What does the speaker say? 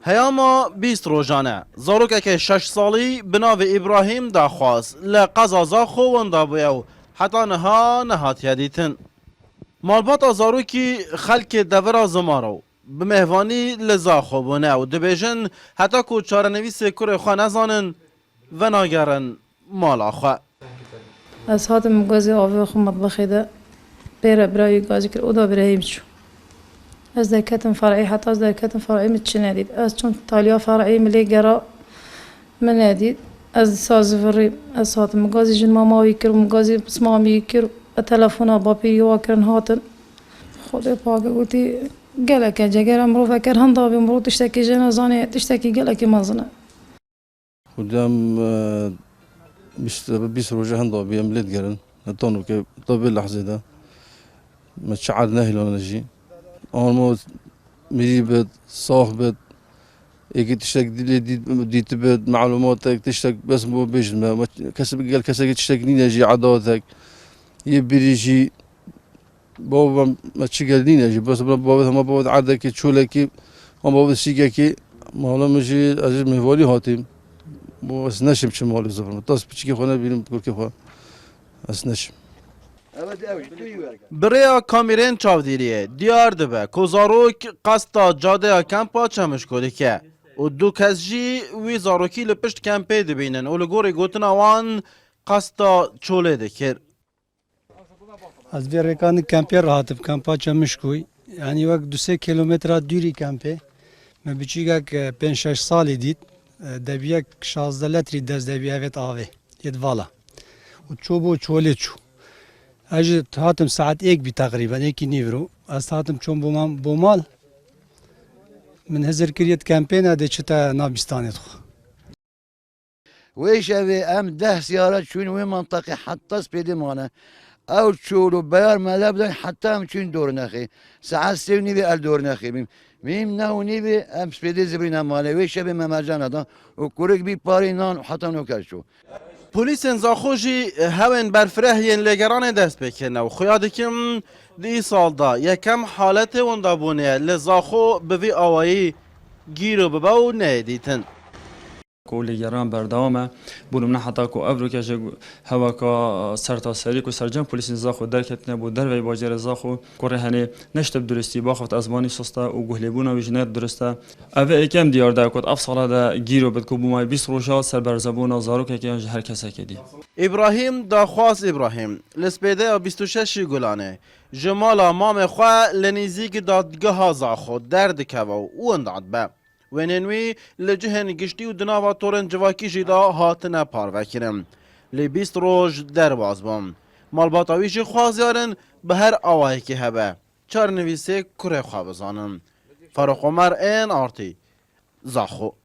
هیاما 20 روزانه زاروک که 6 سالی بناو ابراهیم داخواست لقضا زاخو وندا بویو حتی نهات یدیتن مالبات زاروکی خلک دورا زمارو به مهوانی لزاخو بونه و دبیجن حتی که چارنویس کره خواه نزانن و ناگرن مالا خواه از هاتم گازی آوی خو مطبخی ده بیره برای گازی کر او دا براییم چو از درکتم فرعی حتی از درکتم فرعی متچه ندید از چون تالیا فرعی ملی گرا من ندید از سازفری از هاتم گازی جن ماماوی کر و مگازی بسمامی کر تلفن با پیوا کرن هاتن خود پاک گویی گله که جگر امرو فکر هندا بمرو تشتکی جن زانه تشتکی گله که مزنه خودم 20 روزه هندا بيم ليت قرن نتونو كي طبي اللحظة ده ما تشعرنا هلا نجي أول ما ميجي بد صاح بد يجي تشتك دي تبد معلوماتك تشتك بس مو بيج ما كسب قال كسر تشتكني نجي عاداتك يبريجي بابا ما تشقلني نجي بس بابا ما بابا عادك شو لك ما بابا سيجاكي ما هلا مجي أجل مهولي هاتيم بس نشم چه مالی زفرم تاس بچی خونه بینم کل که خواه از نشم بریا کامیرین چاودیریه دیار دبه کوزاروک قصد جاده کمپا چمش کلی که و دو کس جی وی زاروکی لپشت کمپی دبینن و لگوری گوتن آوان قصد چوله دکر از بیر رکان کمپی راحتم کمپا چمش کوی یعنی وقت 2-3 کیلومتر دوری کمپی من بچیگه که 5-6 سالی دید دبیک 16 لتری دست دبیه اوت آوه ید والا و چوبو چوله چو اجی هاتم ساعت 1 بی تقریبا 1 نیورو از هاتم چون بومال من هزر کریت کمپینا ده چتا نابستانت خو ويش أبي أم 10 سيارات شون وين منطقة حتى سبيدي مانا أو تشولو بيار ما لابد حتى أم شون دور نخي ساعات سيوني بي الدور نخي ميم ناوني بي أم سبيدي زبرينا مالا ويش أبي ما مجانا دا وكورك بي باري نان وحتى نوكرشو پلیسین زاخوشی هون برفرهین لگران دست بکنه و خویادکم دی سال دا یکم حالت وندا بونه لزاخو بوی آوایی گیرو بباو نیدیتن کولی گران بردامه بولم نه حتی کو ابرو که هوا کا سرتا سری کو سرجم پلیس زاخو درکت نبود در وی باجر زاخو کره هنه نشتب درستی باخت ازمانی سستا و گهلبونا و جنر درسته اوه یکم دیار دا کد افصاله دا گیرو بد کو بومای 20 روزا سر بر زبون زارو که هر کس کدی ابراهیم داخواست ابراهیم لسپیده 26 گلانه جمالا مام خواه لنیزیک دادگاه زاخو درد که و انداد به وننوی لجهن گشتی و دناوا تورن جواکی جدا هاتنه پاروکرم لی 20 روز درواز بام مالباتاویشی خوازیارن به هر آواهی که هبه چار نویسه کره خواه بزانن فاروق عمر این آرتی زاخو